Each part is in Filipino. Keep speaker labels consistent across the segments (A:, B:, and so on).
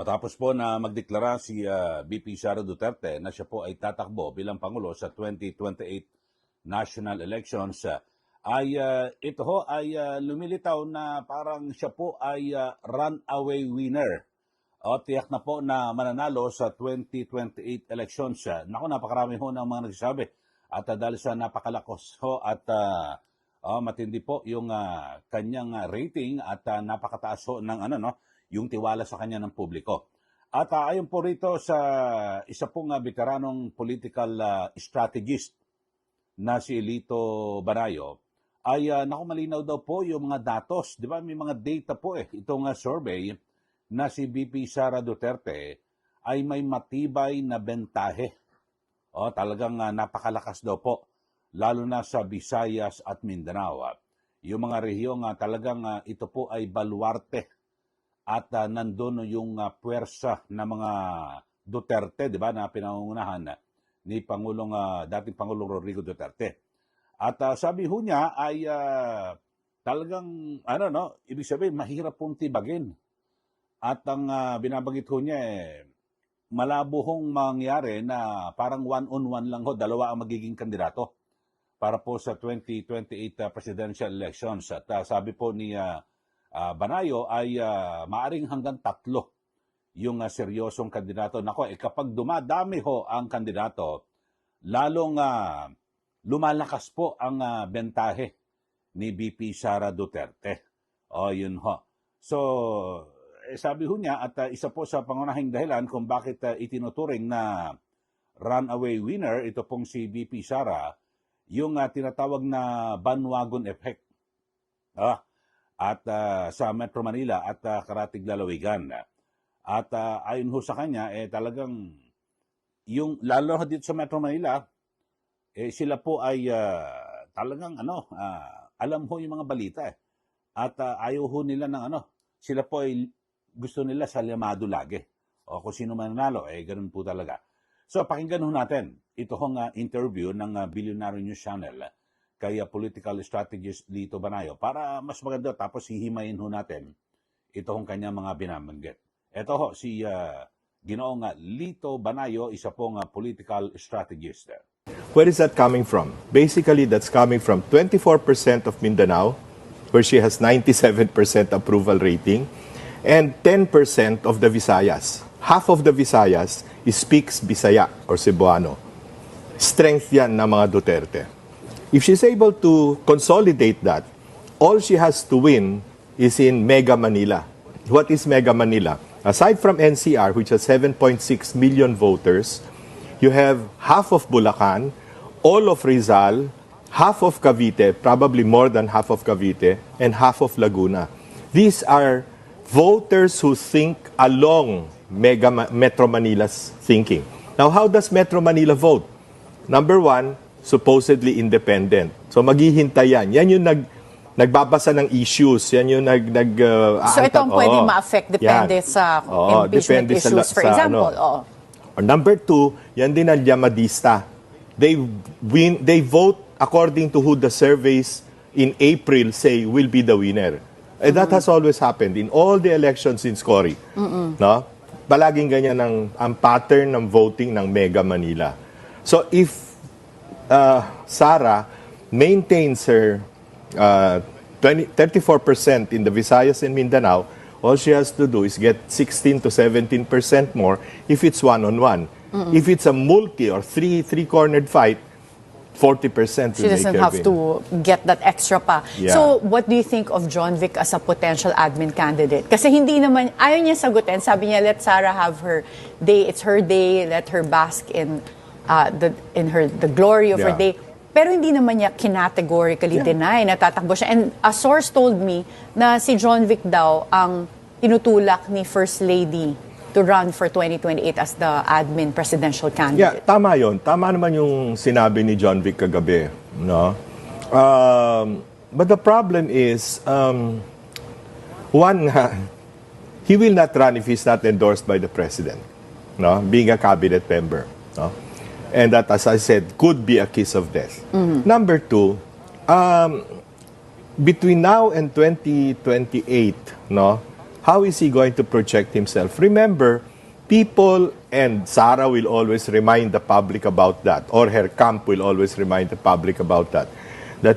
A: Matapos po na magdeklara si VP Sara Duterte na siya po ay tatakbo bilang Pangulo sa 2028 national elections, ito ho ay lumilitaw na parang siya po ay runaway winner. O tiyak na po na mananalo sa 2028 elections. Naku, napakarami ho ng mga nagsasabi. At dahil sa napakalakos ho at matindi po yung kanyang rating at napakataas ho ng yung tiwala sa kanya ng publiko. At ayon po rito sa isa pong veteranong political strategist na si Lito Banayo, ay naku, malinaw daw po yung mga datos. Di ba may mga data po itong survey na si VP Sara Duterte ay may matibay na bentahe. Talagang napakalakas daw po, lalo na sa Visayas at Mindanao. Yung mga rehiyong talagang ito po ay baluarte at nandun yung puwersa ng mga Duterte, di ba, na pinangungunahan ni dating Pangulong Rodrigo Duterte. At sabi ho niya ay talagang, ibig sabihin, mahirap pong tibagin. At ang binabanggit ho niya malabo hong mangyari na parang one-on-one lang ho, dalawa ang magiging kandidato para po sa 2028 presidential elections. At sabi po ni Banayo ay maaring hanggang 3 yung seryosong kandidato. Nako, kapag dumadami ho ang kandidato, lalong lumalakas po ang bentahe ni VP Sara Duterte. Yun ho. So, sabi ho niya at isa po sa pangunahing dahilan kung bakit itinuturing na runaway winner ito pong si VP Sara, yung tinatawag na bandwagon effect at sa Metro Manila at Karatig Lalawigan. At ayon ho sa kanya, talagang yung lalo na dito sa Metro Manila, sila po ay talagang alam ho yung mga balita at ayaw ho nila ng sila po ay gusto nila sa llamado lagi. O kung sino man nanalo, ganun po talaga. So, pakinggan ho natin ito hong interview ng Billionaire News Channel kay political strategist Lito Banayo para mas maganda, tapos hihimayin ho natin ito hong kanya mga binabanggit. Ito ho, si Ginoong Lito Banayo, isa pong political strategist.
B: Where is that coming from? Basically, that's coming from 24% of Mindanao, where she has 97% approval rating, and 10% of the Visayas. Half of the Visayas speaks Bisaya or Cebuano. Strength yan ng mga Duterte. If she's able to consolidate that, all she has to win is in Mega Manila. What is Mega Manila? Aside from NCR, which has 7.6 million voters, you have half of Bulacan, all of Rizal, half of Cavite, probably more than half of Cavite, and half of Laguna. These are voters who think along Metro Manila's thinking. Now, how does Metro Manila vote? Number one, supposedly independent. So, maghihintay yan. Yan yung nagbabasa ng issues. Yan yung
C: so, ito ang pwede ma-affect depende sa impeachment issues, for example.
B: Or number two, yan din ang Llamadista. They vote according to who the surveys in April say will be the winner. And that has always happened in all the elections in SCORY. No? Palaging ganyan ang pattern ng voting ng Mega Manila. So if Sara maintains her 34% in the Visayas and Mindanao, all she has to do is get 16 to 17% more if it's one-on-one. If it's a multi or three-cornered fight, 40%
C: she doesn't have to get that extra pa.
B: Yeah.
C: So, what do you think of John Vic as a potential admin candidate? Kasi hindi naman, ayaw niya sagutin. Sabi niya, let Sara have her day. It's her day. Let her bask in the glory of her day. Pero hindi naman niya categorically deny na tatakbo siya. And a source told me na si John Vic daw ang tinutulak ni First Lady to run for 2028 as the admin presidential candidate.
B: Yeah, tama yun. Tama naman yung sinabi ni John Vic kagabi. No? But the problem is, one, he will not run if he's not endorsed by the president, no? Being a cabinet member. No? And that, as I said, could be a kiss of death. Number two, between now and 2028, no, how is he going to project himself? Remember, people, and Sara will always remind the public about that, or her camp will always remind the public about that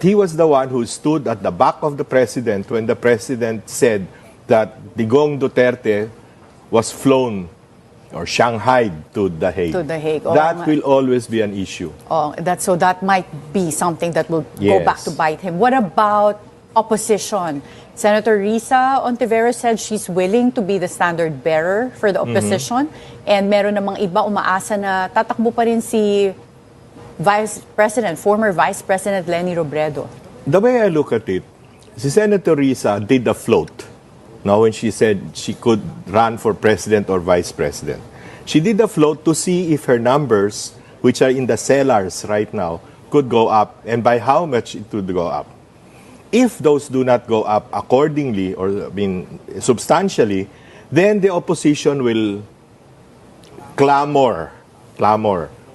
B: he was the one who stood at the back of the president when the president said that Digong Duterte was flown or shanghaied to The Hague.
C: To The Hague. Oo
B: That
C: nga.
B: will always be an issue.
C: Oh, that might be something that will go
B: Yes.
C: back to bite him. What about opposition? Senator Risa Ontiveros said she's willing to be the standard bearer for the opposition. And meron namang iba umaasa na tatakbo pa rin si former Vice President Leni Robredo.
B: The way I look at it, si Senator Risa did a float. Now, when she said she could run for president or vice president, she did a float to see if her numbers, which are in the cellars right now, could go up and by how much it would go up. If those do not go up accordingly or substantially, then the opposition will clamor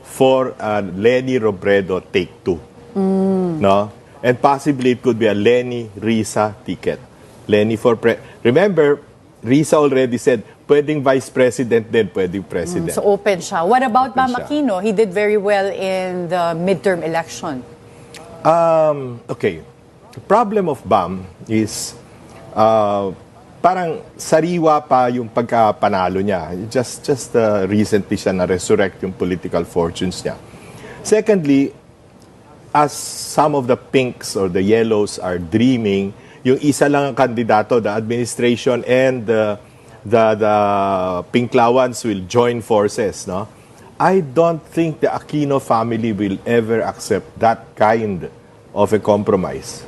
B: for a Leni Robredo take two. No? And possibly it could be a Leni Risa ticket. Leni for remember, Risa already said, pwedeng vice president din, pwedeng president.
C: So open siya. What about
B: Open
C: Bam
B: siya.
C: Aquino? He did very well in the midterm election.
B: Okay. The problem of BAM is parang sariwa pa yung pagkapanalo niya. Just recently siya na-resurrect yung political fortunes niya. Secondly, as some of the pinks or the yellows are dreaming, yung isa lang ang kandidato, the administration and the Pinklawans will join forces, no? I don't think the Aquino family will ever accept that kind of a compromise.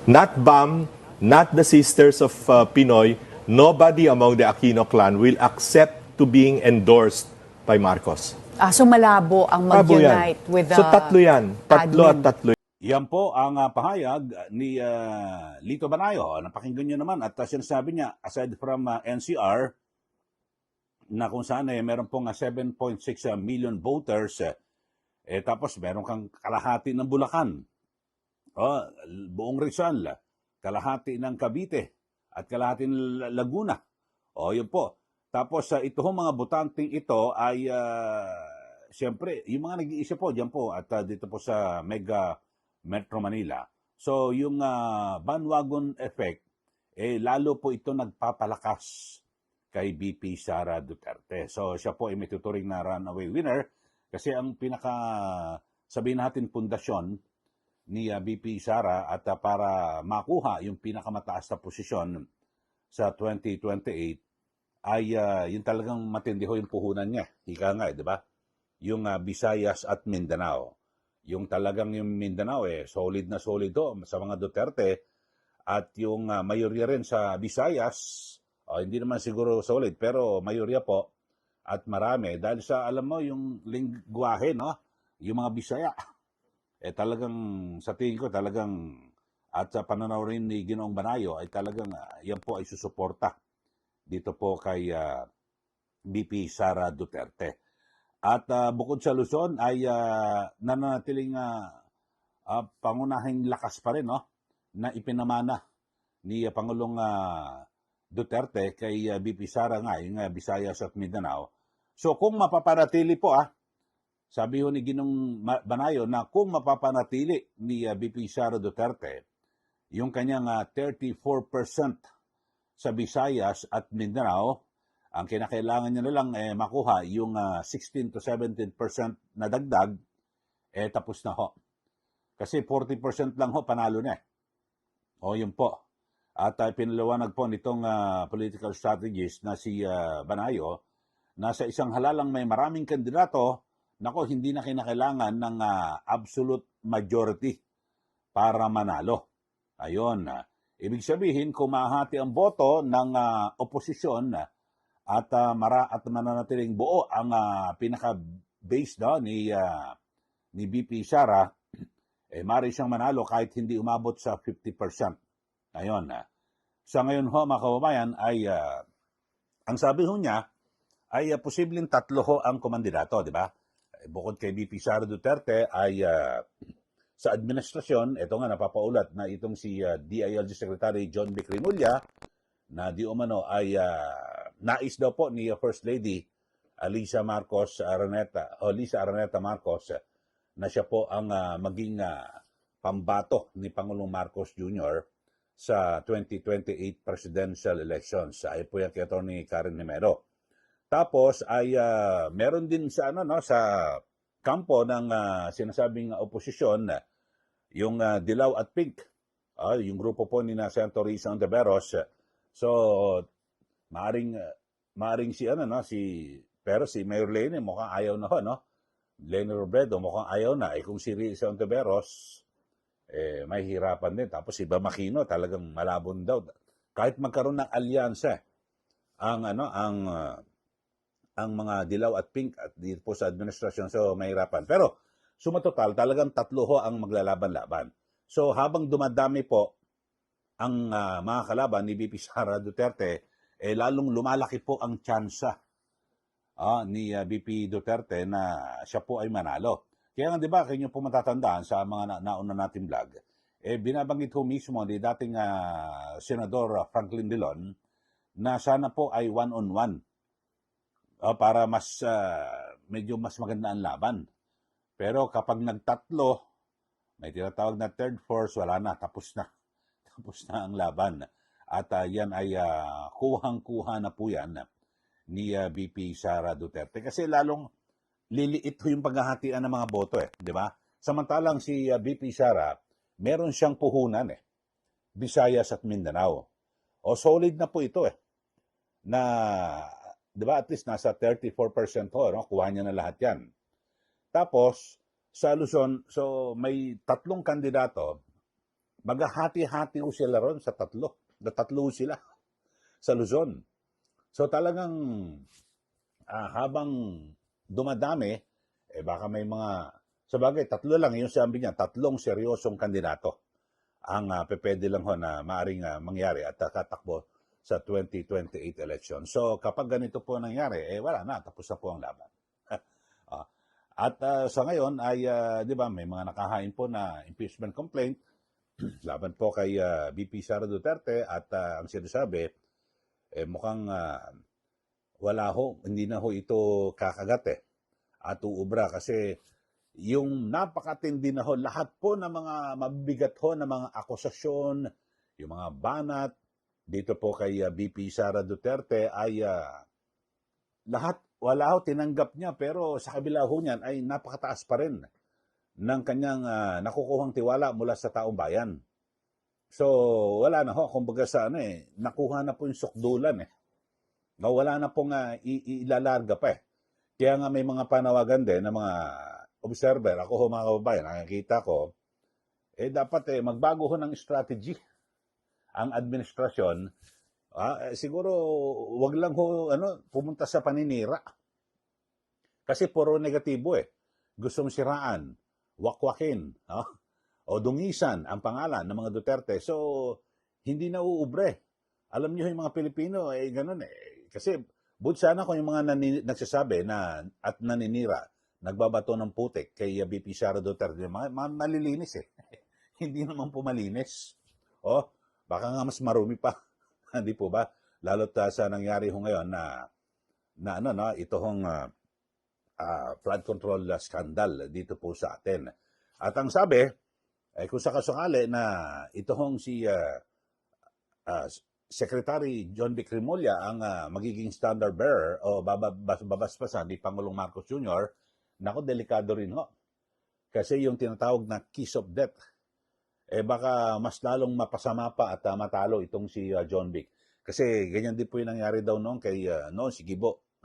B: Not BAM, not the Sisters of Pinoy, nobody among the Aquino clan will accept to being endorsed by Marcos.
C: So malabo ang
B: Malabo yan.
C: mag-unite with the
B: So tatlo yan. Tatlo at
C: admin.
B: tatlo.
A: Yan po ang pahayag ni Lito Banayo. Napakinggan nyo naman at sinasabi niya, aside from NCR, na kung saan meron pong 7.6 million voters, tapos meron kang kalahati ng Bulacan, buong Rizal, kalahati ng Cavite, at kalahati ng Laguna. Yun po. Tapos ito mga botanteng ito ay, siyempre, yung mga nag-iisip po dyan po at dito po sa Mega Metro Manila. So yung bandwagon effect, lalo po ito nagpapalakas kay BP Sara Duterte. So siya po ay may tuturing na runaway winner kasi ang sabihin natin pundasyon ni BP Sara at para makuha yung pinakamataas na posisyon sa 2028 ay yung talagang matindi ho yung puhunan niya. Ika nga, di ba? Yung Visayas at Mindanao. Yung talagang yung Mindanao solid na solid sa mga Duterte at yung mayorya rin sa Visayas, hindi naman siguro solid pero mayorya po at marami dahil sa alam mo yung lingwahe, no? Yung mga Bisaya talagang sa tingin ko talagang at sa pananaw rin ni Ginoong Banayo ay talagang yan po ay susuporta dito po kay BP Sara Duterte. At bukod sa Luzon ay nananatiling pangunahing lakas pa rin, no? Na ipinamana ni Pangulong Duterte kay BP Sara nga, yung Visayas at Mindanao. So kung mapapanatili po, sabi ho ni Ginong Banayo na kung mapapanatili ni BP Sara Duterte, yung kanyang 34% sa Visayas at Mindanao, ang kinakailangan niya na lang makuha yung 16 to 17% na dagdag, tapos na ho. Kasi 40% lang ho, panalo na. Yun po. At pinaliwanag po nitong political strategist na si Banayo, na sa isang halalang may maraming kandidato, hindi na kinakailangan ng absolute majority para manalo. Ayun. Ibig sabihin, kung mahati ang boto ng oposisyon at mananatiling buo ang pinaka-base ni BP Sara, maaari siyang manalo kahit hindi umabot sa 50%. Ayun. Sa ngayon ho, mga kababayan, ay ang sabi ho niya ay posibleng 3 ho ang kumandidato, di ba? Bukod kay BP Sara Duterte ay sa administrasyon, ito nga napapaulat na itong si DILG Secretary John Vic Rimulya na di umano ay nais daw po ni First Lady Lisa Araneta Marcos na siya po ang maging pambato ni Pangulong Marcos Jr. sa 2028 presidential elections. Ay po yan kay Atty. Karen Nimero. Tapos ay meron din sa sa kampo ng sinasabing oposisyon, yung Dilaw at Pink, yung grupo po ni Senator Risa Ontiveros. So maaring pero si Mayor Lene mukhang ayaw na no. Lene Robredo mukhang ayaw na. Kung si Risa Ontiveros, may hirapan din. Tapos si Bam Aquino talagang malabon daw. Kahit magkaroon ng alyansa ang mga Dilaw at Pink at dito po sa administrasyon, so mahirapan. Pero sumatotal talagang tatlo ho ang maglalaban-laban. So habang dumadami po ang mga kalaban ni VP Sara Duterte, lalong lumalaki po ang tsansa ni VP Duterte na siya po ay manalo. Kaya nga, di ba, kayo po matatandaan sa mga nauna nating vlog, binabanggit ho mismo ni dating Senador Franklin Dillon na sana po ay one-on-one para medyo mas maganda ang laban. Pero kapag nagtatlo, may tinatawag na third force, wala na, tapos na. Tapos na ang laban. At yan ay kuhang-kuha na po yan ni VP Sara Duterte. Kasi lalong liliit ho yung paghahatian ng mga boto di ba? Samantalang si VP Sara, meron siyang puhunan Visayas at Mindanao. O solid na po ito na, di ba, at least nasa 34% ho, no? Kuha niya na lahat yan. Tapos, sa Luzon, so may tatlong kandidato, maghahati-hati ho sila ron sa tatlo. Tatlo sila sa Luzon. So talagang habang dumadami, baka may mga, sabagay, tatlo lang, yung sabi niya, tatlong seryosong kandidato ang pwede lang ho na maaring mangyari at katakbo sa 2028 election. So kapag ganito po nangyari, wala na, tapos na po ang laban. At sa ngayon ay, di ba, may mga nakahain po na impeachment complaint laban po kay VP Sara Duterte at ang sinasabi, mukhang wala ho, hindi na ho ito kakagat at uubra kasi yung napakatindi na ho, lahat po ng mga mabibigat ho na mga akusasyon, yung mga banat, dito po kay VP Sara Duterte ay lahat, wala ho, tinanggap niya, pero sa kabila ho niyan ay napakataas pa rin ng kanyang nakukuhang tiwala mula sa taong bayan. So, wala na ho, kumbaga sa nakuha na po yung sukdulan No, wala na pong ilalarga pa Kaya nga may mga panawagan din ng mga observer, ako ho mga kababayan, nakikita ko, dapat magbago ho ng strategy ang administrasyon. Siguro, wag lang ho, pumunta sa paninira. Kasi puro negatibo Gustong siraan, wakwakin, o dungisan ang pangalan ng mga Duterte. So, hindi na uubre. Alam niyo yung mga Pilipino, ganun Kasi, bud sana kung yung mga nagsasabi na, at naninira, nagbabato ng putik kay VP Sara Duterte, malilinis Hindi naman po malinis. Baka nga mas marumi pa. Hindi po ba? Lalo't sa nangyari ho ngayon na ito hong flood control scandal dito po sa atin. At ang sabi, kung sakasakali na ito hong si Secretary John Vic Remulla ang magiging standard bearer o babaspasan ni Pangulong Marcos Jr., nako, delikado rin ho. Kasi yung tinatawag na kiss of death, baka mas lalong mapasama pa at matalo itong si John Vic. Kasi ganyan din po yung nangyari daw noon kay si Gibo,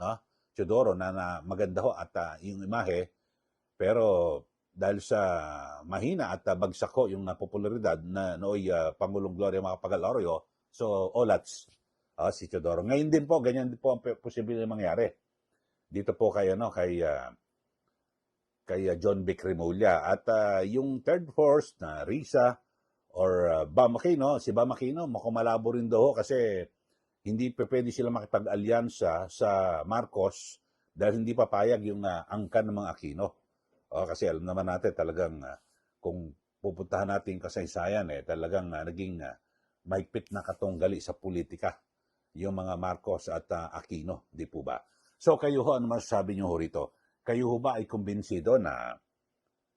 A: Teodoro, na maganda ho at yung imahe, pero dahil sa mahina at bagsak ho yung popularidad na nooy Pangulong Gloria Macapagal-Arroyo, so olats si Teodoro. Ngayon din po, ganyan din po ang posible mangyari. Dito po kay John Vic Remulla. At yung third force na Risa or Bam Aquino, si Bam Aquino, mukhang malabo rin daw kasi hindi pwede sila makipag-alyansa sa Marcos dahil hindi papayag yung angkan ng mga Aquino. Kasi alam naman natin talagang kung pupuntahan natin kasaysayan talagang naging mahigpit na katunggali sa politika yung mga Marcos at Aquino, di po ba? So kayo ho, ano masasabi niyo ho rito? Kayo ho ba ay kumbinsido na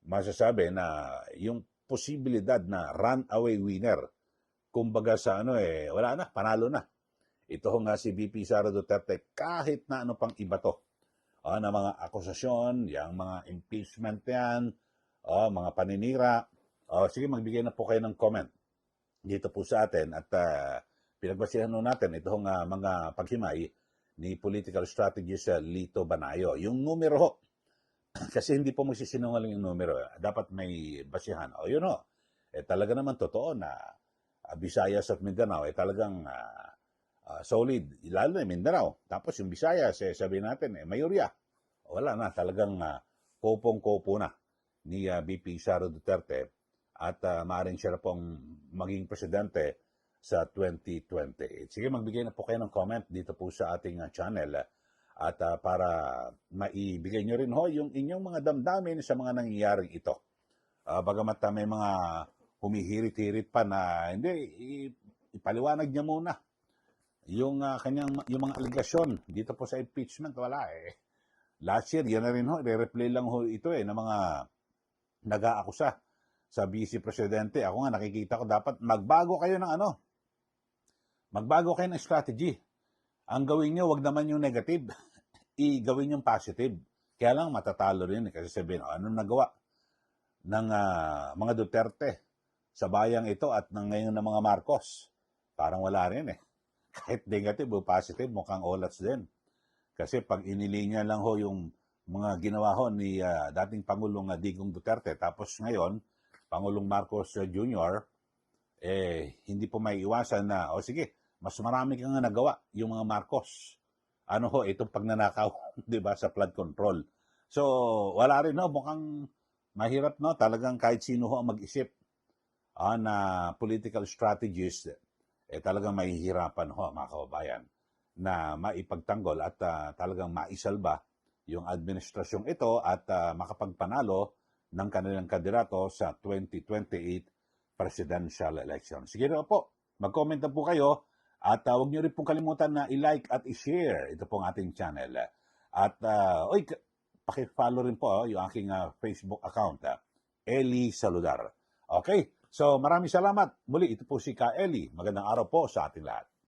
A: masasabi na yung posibilidad na runaway winner, kumbaga sa wala na, panalo na. Ito ho nga si VP Sara Duterte, kahit na ano pang iba to, na mga akusasyon, yung mga impeachment yan, mga paninira. Sige, magbigay na po kayo ng comment dito po sa atin at pinagbasihan natin itong mga paghimay ni political strategist Lito Banayo. Yung numero ho, kasi hindi po magsisinungaling yung numero. Dapat may basihan. Yun ho. Talaga naman totoo na Visayas at Mindanao talagang solid. Lalo na Mindanao. Tapos yung Visayas, sabihin natin, mayorya. Wala na. Talagang kopong-kopo na ni VP Sara Duterte at maaaring siya na pong maging presidente sa 2028. Sige, magbigay na po kayo ng comment dito po sa ating channel at para maibigay nyo rin ho yung inyong mga damdamin sa mga nangyayaring ito. Bagamat may mga humihirit-hirit pa na hindi, ipaliwanag niya muna yung yung mga aligasyon dito po sa impeachment. Wala Last year, yan na rin ho, i-replay lang ho ito ng mga nag-aakusa sa Vice Presidente. Ako nga nakikita ko dapat magbago kayo ng magbago kayo ng strategy. Ang gawin nyo, wag naman yung negative. I-gawin yung positive. Kaya lang matatalo rin kasi sabihin, anong nagawa ng mga Duterte sa bayang ito at ngayon ng mga Marcos? Parang wala rin Kahit negative o positive, mukhang olats din. Kasi pag inilinya lang ho yung mga ginawa ho ni dating Pangulong Digong Duterte, tapos ngayon, Pangulong Marcos Jr., hindi po may iwasan na, sige, mas marami kang nagawa yung mga Marcos. Itong pagnanakaw, di ba, sa flood control. So, wala rin mukhang mahirap talagang kahit sino ho ang mag-isip na political strategist, talagang mahihirapan mga kababayan na maipagtanggol at talagang maisalba yung administrasyong ito at makapagpanalo ng kanilang kandidato sa 2028 presidential election. Sige na po, mag-comment na po kayo at huwag niyo rin pong kalimutan na i-like at i-share ito pong ating channel. At paki-follow rin po yung aking Facebook account, Eli Saludar. Okay, so maraming salamat. Muli, ito po si Ka Eli. Magandang araw po sa ating lahat.